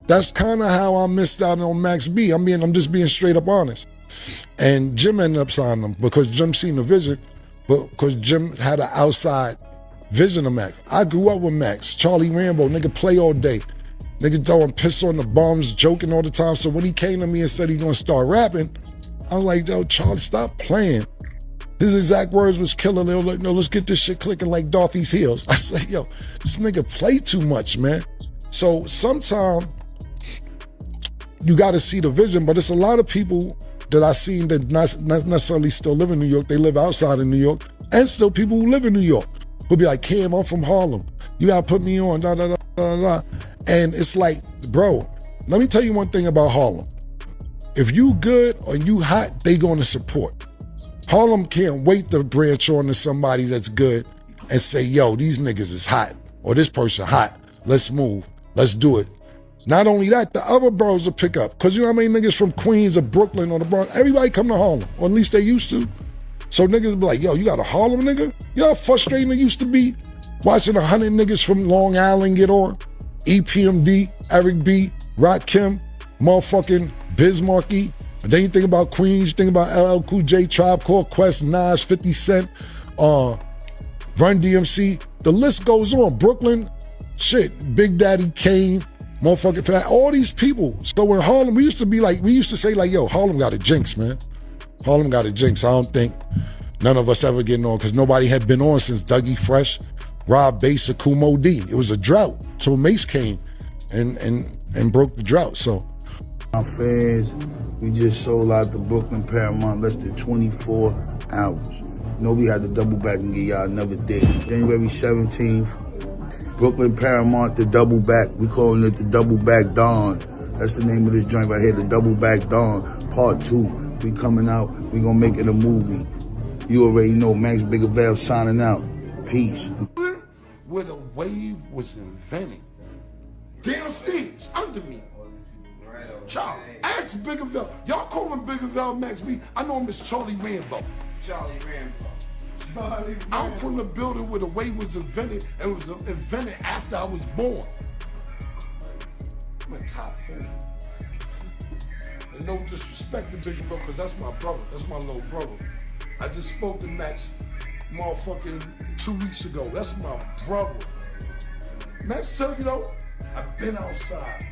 That's kind of how I missed out on Max B. I'm just being straight up honest. And Jim ended up signing him because Jim seen the vision, but because Jim had an outside vision of Max. I grew up with Max, Charlie Rambo, nigga play all day. Nigga throwing piss on the bums, joking all the time. So when he came to me and said he gonna start rapping, I was like, yo, Charlie, stop playing. His exact words was killer. They were like, no, let's get this shit clicking like Dorothy's heels. I said, yo, this nigga play too much, man. So sometimes you gotta see the vision, but it's a lot of people that I seen that not necessarily still live in New York. They live outside of New York, and still people who live in New York who be like, Cam, I'm from Harlem. You gotta put me on, da, da, da, da, da. And it's like, bro, let me tell you one thing about Harlem. If you good or you hot, they gonna support. Harlem can't wait to branch on to somebody that's good and say, yo, these niggas is hot, or this person hot. Let's move, let's do it. Not only that, the other boroughs will pick up. Cause you know how many niggas from Queens or Brooklyn or the Bronx, everybody come to Harlem, or at least they used to. So niggas be like, yo, you got a Harlem nigga? You know how frustrating it used to be watching 100 niggas from Long Island get on? EPMD, Eric B, Rakim, motherfucking Bismarcky. And then you think about Queens, you think about LL Cool J, Tribe Called Quest, Nas, 50 Cent, Run DMC. The list goes on. Brooklyn, shit, Big Daddy Kane, motherfucking, all these people. So in Harlem, we used to say like, yo, Harlem got a jinx, man. Harlem got a jinx. I don't think none of us ever getting on because nobody had been on since Dougie Fresh, Rob Bass, or Kumo D. It was a drought till Mase came and broke the drought. So our fans, we just sold out the Brooklyn Paramount less than 24 hours. We had to double back and get y'all another day. January 17th, Brooklyn Paramount, the double back. We calling it the Double Back Dawn. That's the name of this joint right here, the Double Back Dawn, Part 2. We coming out, we gonna make it a movie. You already know, Max Bigavell signing out. Peace. Where the wave was invented. Downstairs, under me. Child, ask Bigavell. Y'all call him Bigavell Max B. I know him as Charlie Rambo. Charlie Rambo. I'm from the building where the wave was invented, and it was invented after I was born. I'm a top fan. And no disrespect to Bigavell, because that's my brother. That's my little brother. I just spoke to Max motherfucking 2 weeks ago. That's my brother. Max tell you though, I've been outside.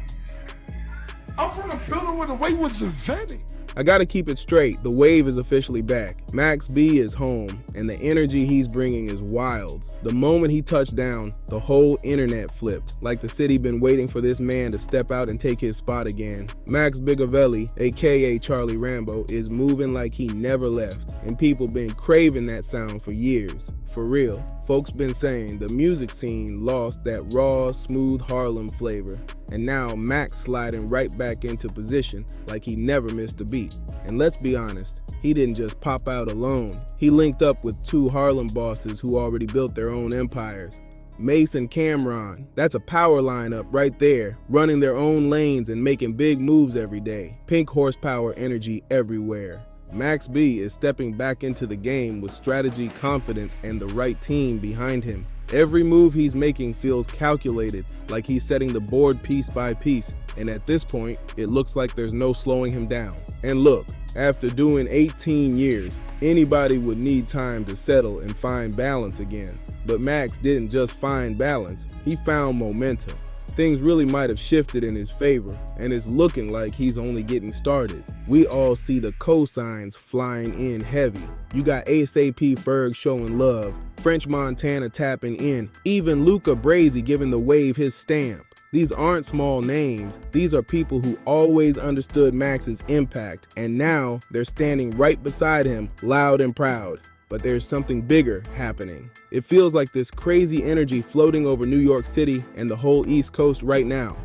I'm from the building where the wave was invented. I gotta keep it straight, the wave is officially back. Max B is home, and the energy he's bringing is wild. The moment he touched down, the whole internet flipped, like the city been waiting for this man to step out and take his spot again. Max Bigavelli, aka Charlie Rambo, is moving like he never left, and people been craving that sound for years. For real, folks been saying the music scene lost that raw, smooth Harlem flavor. And now Max sliding right back into position like he never missed a beat. And let's be honest, he didn't just pop out alone. He linked up with two Harlem bosses who already built their own empires. Mase and Camron, that's a power lineup right there, running their own lanes and making big moves every day. Pink horsepower energy everywhere. Max B is stepping back into the game with strategy, confidence, and the right team behind him. Every move he's making feels calculated, like he's setting the board piece by piece, and at this point, it looks like there's no slowing him down. And look, after doing 18 years, anybody would need time to settle and find balance again. But Max didn't just find balance, he found momentum. Things really might have shifted in his favor, and it's looking like he's only getting started. We all see the cosigns flying in heavy. You got ASAP Ferg showing love, French Montana tapping in, even Luca Brasi giving the wave his stamp. These aren't small names, these are people who always understood Max's impact, and now they're standing right beside him, loud and proud. But there's something bigger happening. It feels like this crazy energy floating over New York City and the whole East Coast right now.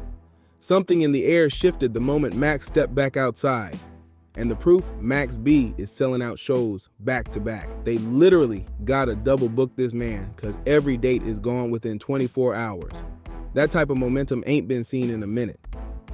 Something in the air shifted the moment Max stepped back outside. And the proof, Max B is selling out shows back to back. They literally gotta double book this man because every date is gone within 24 hours. That type of momentum ain't been seen in a minute.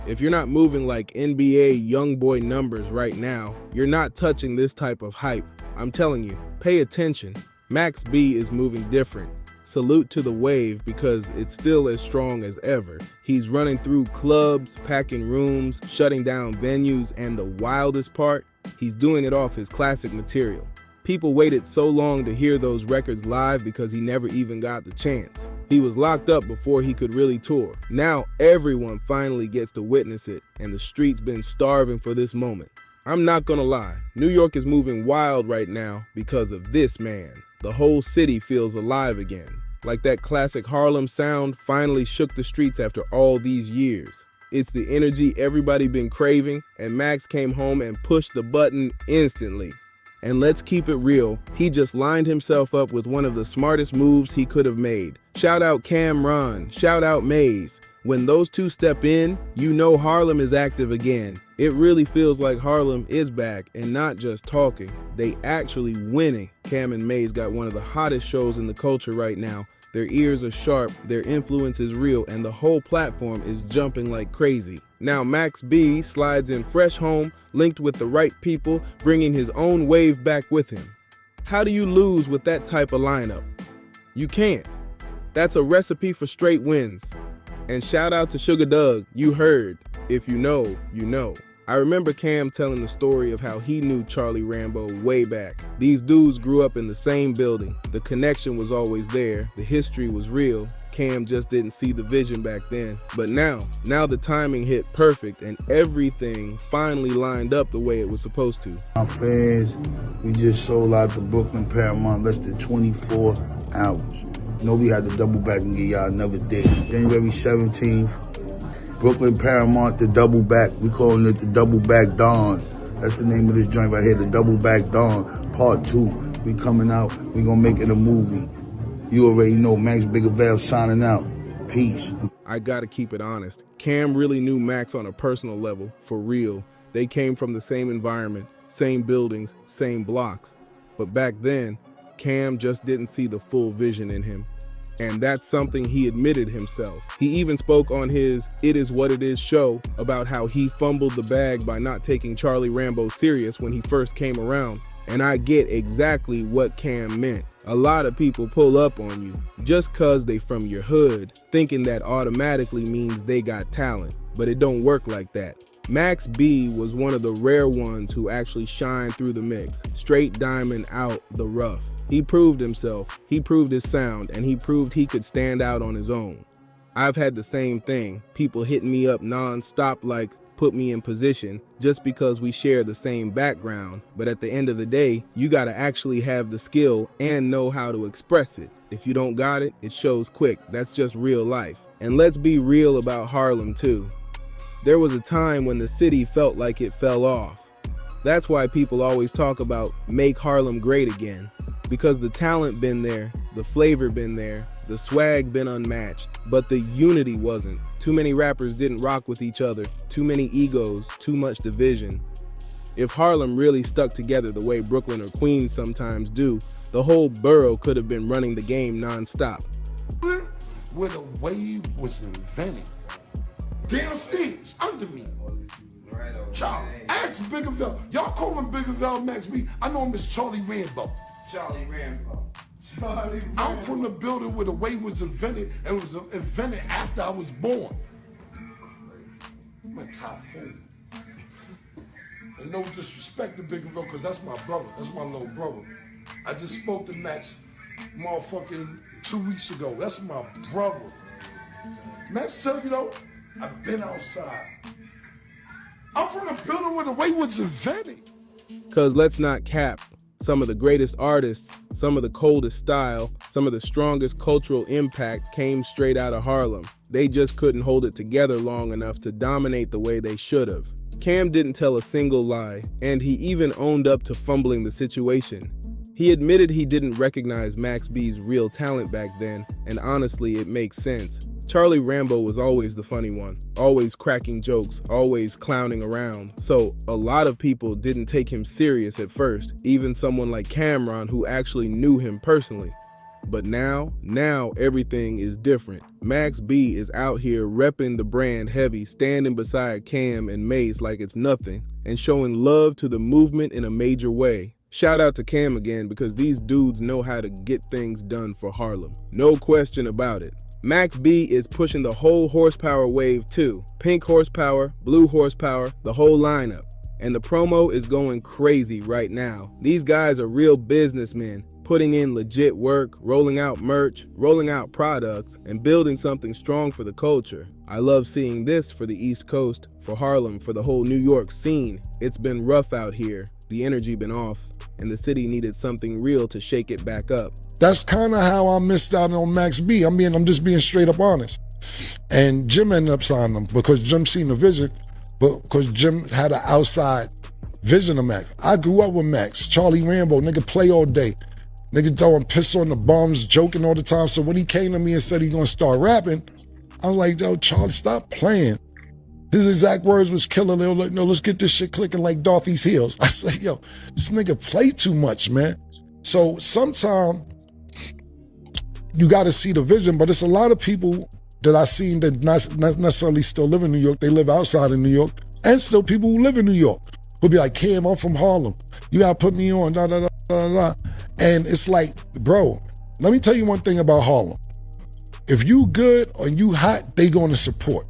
If you're not moving like NBA young boy numbers right now, you're not touching this type of hype. I'm telling you, pay attention. Max B is moving different. salute to the wave because it's still as strong as ever. He's running through clubs, packing rooms, shutting down venues, and the wildest part, he's doing it off his classic material. People waited so long to hear those records live because he never even got the chance. He was locked up before he could really tour. Now everyone finally gets to witness it, and the streets been starving for this moment. I'm not gonna lie, New York is moving wild right now because of this man. The whole city feels alive again. Like that classic Harlem sound finally shook the streets after all these years. It's the energy everybody been craving, and Max came home and pushed the button instantly. And let's keep it real, he just lined himself up with one of the smartest moves he could have made. Shout out Camron, shout out Mase. When those two step in, you know Harlem is active again. It really feels like Harlem is back and not just talking. They actually winning. Cam and Mase got one of the hottest shows in the culture right now. Their ears are sharp, their influence is real, and the whole platform is jumping like crazy. Now Max B slides in fresh home, linked with the right people, bringing his own wave back with him. How do you lose with that type of lineup? You can't. That's a recipe for straight wins. And shout out to Sugar Doug, you heard. If you know, you know. I remember Cam telling the story of how he knew Charlie Rambo way back. These dudes grew up in the same building. The connection was always there. The history was real. Cam just didn't see the vision back then. But now the timing hit perfect and everything finally lined up the way it was supposed to. Our fans, we just sold out the Brooklyn Paramount less than 24 hours. Nobody had to double back and get y'all another day. January 17th, Brooklyn Paramount, the double back. We calling it the double back dawn. That's the name of this joint right here, the double back dawn, part 2. We coming out, we gonna make it a movie. You already know, Max Biggervale signing out. Peace. I gotta keep it honest. Cam really knew Max on a personal level, for real. They came from the same environment, same buildings, same blocks. But back then, Cam just didn't see the full vision in him. And that's something he admitted himself. He even spoke on his It Is What It Is show about how he fumbled the bag by not taking Charlie Rambo serious when he first came around. And I get exactly what Cam meant. A lot of people pull up on you just cause they from your hood, thinking that automatically means they got talent, but it don't work like that. Max B was one of the rare ones who actually shined through the mix, straight diamond out the rough. He proved himself, he proved his sound, and he proved he could stand out on his own. I've had the same thing, people hitting me up non-stop like, put me in position, just because we share the same background. But at the end of the day, you gotta actually have the skill and know how to express it. If you don't got it, it shows quick. That's just real life. And let's be real about Harlem too. There was a time when the city felt like it fell off. That's why people always talk about make Harlem great again. Because the talent been there, the flavor been there, the swag been unmatched, but the unity wasn't. Too many rappers didn't rock with each other, too many egos, too much division. If Harlem really stuck together the way Brooklyn or Queens sometimes do, the whole borough could have been running the game non-stop. Where the wave was invented. Downstairs, under me. Child, ask Biggervale. Y'all call him Biggervale Max B. I know him as Charlie Rambo. Charlie Rambo. I'm from the building where the wave was invented, and it was invented after I was born. I'm a typhoon. And no disrespect to Biggerville, because that's my brother. That's my little brother. I just spoke to Max motherfucking 2 weeks ago. That's my brother. Max tell you though, I've been outside. I'm from the building where the wave was invented. Cause let's not cap. Some of the greatest artists, some of the coldest style, some of the strongest cultural impact came straight out of Harlem. They just couldn't hold it together long enough to dominate the way they should have. Cam didn't tell a single lie, and he even owned up to fumbling the situation. He admitted he didn't recognize Max B's real talent back then, and honestly, it makes sense. Charlie Rambo was always the funny one, always cracking jokes, always clowning around. So a lot of people didn't take him serious at first, even someone like Camron who actually knew him personally. But now everything is different. Max B is out here repping the brand heavy, standing beside Cam and Mase like it's nothing, and showing love to the movement in a major way. Shout out to Cam again, because these dudes know how to get things done for Harlem. No question about it. Max B is pushing the whole horsepower wave too. Pink horsepower, blue horsepower, the whole lineup. And the promo is going crazy right now. These guys are real businessmen, putting in legit work, rolling out merch, rolling out products, and building something strong for the culture. I love seeing this for the East Coast, for Harlem, for the whole New York scene. It's been rough out here. The energy been off, and the city needed something real to shake it back up. That's kind of how I missed out on Max B. I'm just being straight up honest. And Jim ended up signing him because Jim seen the vision, but because Jim had an outside vision of Max. I grew up with Max, Charlie Rambo, nigga play all day. Nigga throwing piss on the bums, joking all the time. So when he came to me and said he gonna start rapping, I was like, yo, Charlie, stop playing. His exact words was killer. They were like, no, let's get this shit clicking like Dorothy's heels. I said, yo, this nigga play too much, man. So sometimes you got to see the vision, but it's a lot of people that I seen that not necessarily still live in New York. They live outside of New York, and still people who live in New York who'll be like, Cam, I'm from Harlem. You got to put me on, da, da, da, da, da. And it's like, bro, let me tell you one thing about Harlem. If you good or you hot, they going to support.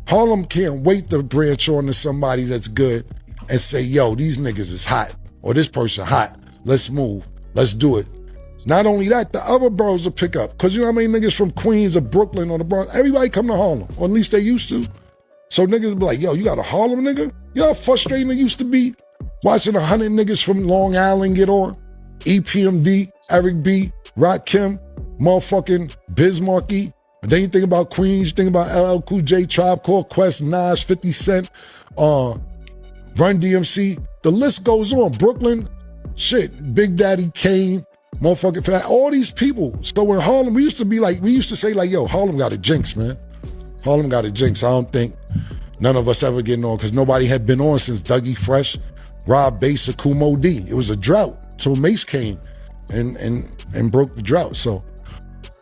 Harlem can't wait to branch on to somebody that's good and say, yo, these niggas is hot, or this person hot. Let's move. Let's do it. Not only that, the other boroughs will pick up. Because you know how many niggas from Queens or Brooklyn or the Bronx, everybody come to Harlem, or at least they used to. So niggas will be like, yo, you got a Harlem nigga? You know how frustrating it used to be? Watching 100 niggas from Long Island get on? EPMD, Eric B, Rakim, motherfucking Bismarcky. And then you think about Queens, you think about LL Cool J, Tribe Called Quest, Nas, 50 Cent, Run DMC. The list goes on. Brooklyn, shit, Big Daddy Kane, motherfucking Fat, all these people. So in Harlem, we used to say like, yo, Harlem got a jinx, man. Harlem got a jinx. I don't think none of us ever getting on, because nobody had been on since Dougie Fresh, Rob Bass, or Kumo D. It was a drought till Mase came and broke the drought. So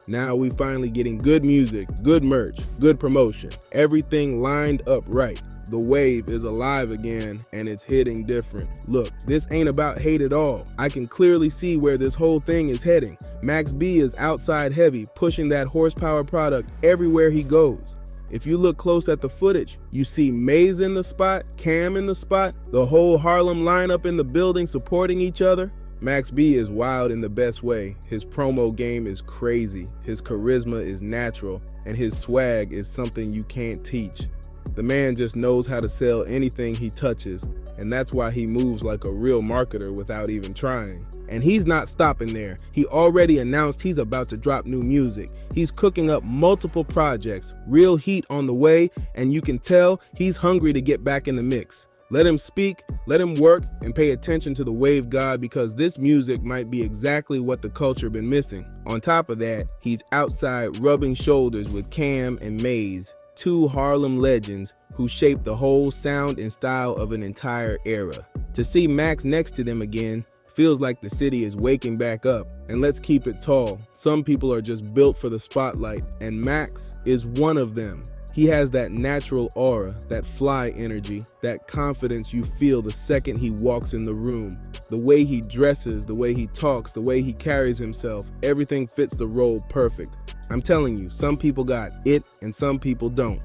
now we finally getting good music, good merch, good promotion, everything lined up right. The wave is alive again, and it's hitting different. Look, this ain't about hate at all. I can clearly see where this whole thing is heading. Max B is outside heavy, pushing that horsepower product everywhere he goes. If you look close at the footage, you see Mase in the spot, Cam in the spot, the whole Harlem lineup in the building supporting each other. Max B is wild in the best way. His promo game is crazy, his charisma is natural, and his swag is something you can't teach. The man just knows how to sell anything he touches, and that's why he moves like a real marketer without even trying. And he's not stopping there. He already announced he's about to drop new music. He's cooking up multiple projects, real heat on the way, and you can tell he's hungry to get back in the mix. Let him speak, let him work, and pay attention to the wave god, because this music might be exactly what the culture been missing. On top of that, he's outside rubbing shoulders with Cam and Mase, two Harlem legends who shaped the whole sound and style of an entire era. To see Max next to them again feels like the city is waking back up. And let's keep it tall. Some people are just built for the spotlight, and Max is one of them. He has that natural aura, that fly energy, that confidence you feel the second he walks in the room. The way he dresses, the way he talks, the way he carries himself, everything fits the role perfect. I'm telling you, some people got it and some people don't.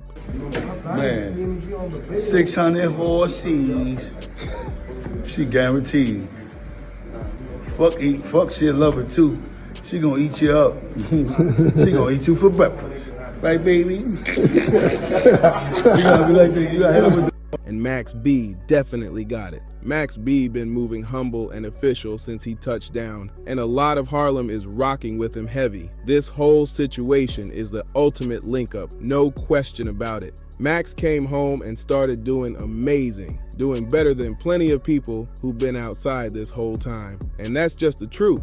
Man, 600 horses, she guaranteed. Fuck, she'll love her too. She gonna eat you up. She gonna eat you for breakfast. Right, baby? You gotta be like that. You gotta hit her with the... And Max B definitely got it. Max B been moving humble and official since he touched down, and a lot of Harlem is rocking with him heavy. This whole situation is the ultimate link up, no question about it. Max came home and started doing amazing, doing better than plenty of people who've been outside this whole time. And that's just the truth.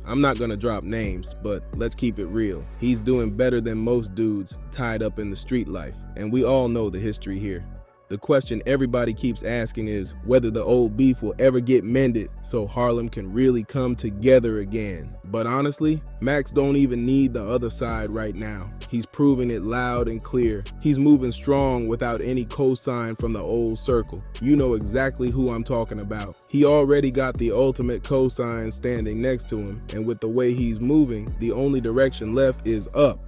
I'm not gonna drop names, but let's keep it real. He's doing better than most dudes tied up in the street life, and we all know the history here. The question everybody keeps asking is whether the old beef will ever get mended so Harlem can really come together again. But honestly, Max don't even need the other side right now. He's proving it loud and clear. He's moving strong without any cosign from the old circle. You know exactly who I'm talking about. He already got the ultimate cosign standing next to him, and with the way he's moving, the only direction left is up.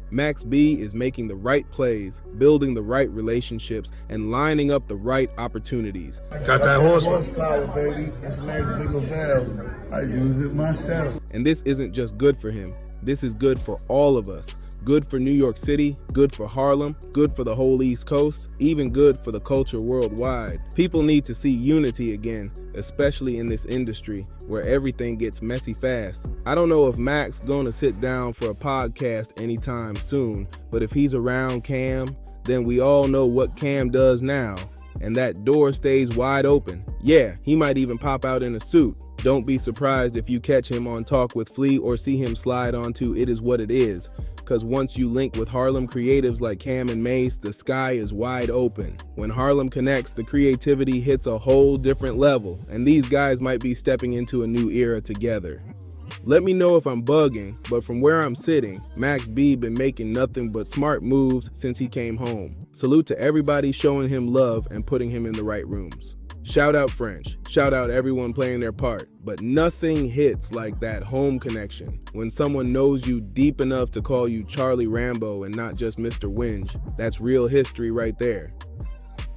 Max B is making the right plays, building the right relationships, and lining up the right opportunities. Got that horsepower, baby. It's a nice big valve. I use it myself. And this isn't just good for him. This is good for all of us. Good for New York City, good for Harlem, good for the whole East Coast, even good for the culture worldwide. People need to see unity again, especially in this industry where everything gets messy fast. I don't know if Max gonna sit down for a podcast anytime soon, but if he's around Cam, then we all know what Cam does now, and that door stays wide open. Yeah, he might even pop out in a suit. Don't be surprised if you catch him on Talk with Flea or see him slide onto It Is What It Is. Because once you link with Harlem creatives like Cam and Mase, the sky is wide open. When Harlem connects, the creativity hits a whole different level, and these guys might be stepping into a new era together. Let me know if I'm bugging, but from where I'm sitting, Max B been making nothing but smart moves since he came home. Salute to everybody showing him love and putting him in the right rooms. Shout out French, shout out everyone playing their part, but nothing hits like that home connection. When someone knows you deep enough to call you Charlie Rambo and not just Mr. Winge, that's real history right there.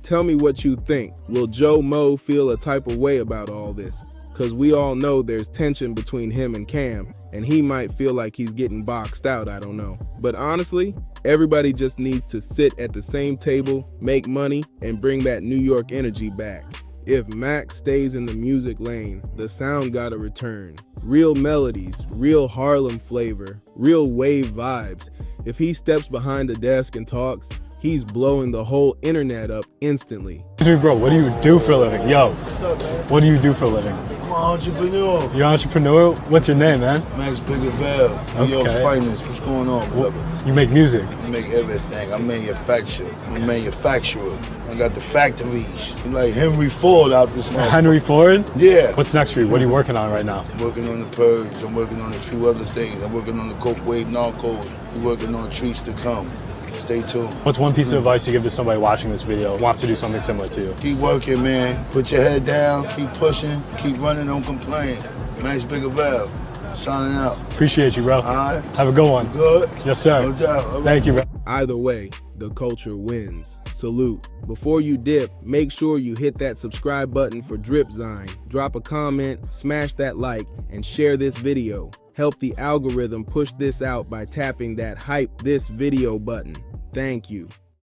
Tell me what you think. Will Joe Mo feel a type of way about all this? Cause we all know there's tension between him and Cam, and he might feel like he's getting boxed out, I don't know. But honestly, everybody just needs to sit at the same table, make money, and bring that New York energy back. If Max stays in the music lane, the sound gotta return. Real melodies, real Harlem flavor, real wave vibes. If he steps behind the desk and talks, he's blowing the whole internet up instantly. Excuse me, bro, what do you do for a living? Yo, What's up, man? what do you do for a living? I'm an entrepreneur. You're an entrepreneur? What's your name, man? Max Bigger Valve, New York Okay. Finance. What's going on, brother? You make music. I make everything. I manufacture. I'm a manufacturer. I got the factories. I'm like Henry Ford out this month. Henry Ford? Yeah. What's next for you? What are you working on right now? I'm working on the Purge. I'm working on a few other things. I'm working on the Coke Wave Narcos. We're working on treats to come. Stay tuned. What's one piece of advice you give to somebody watching this video who wants to do something similar to you? Keep working, man. Put your head down. Keep pushing. Keep running. Don't complain. Max Bigger Valve. Signing out. Appreciate you, bro. All right. Have a good one. Good? Yes, sir. No doubt. All right. Thank you, bro. Either way, the culture wins. Salute. Before you dip, make sure you hit that subscribe button for Dripzine. Drop a comment, smash that like, and share this video. Help the algorithm push this out by tapping that hype this video button. Thank you.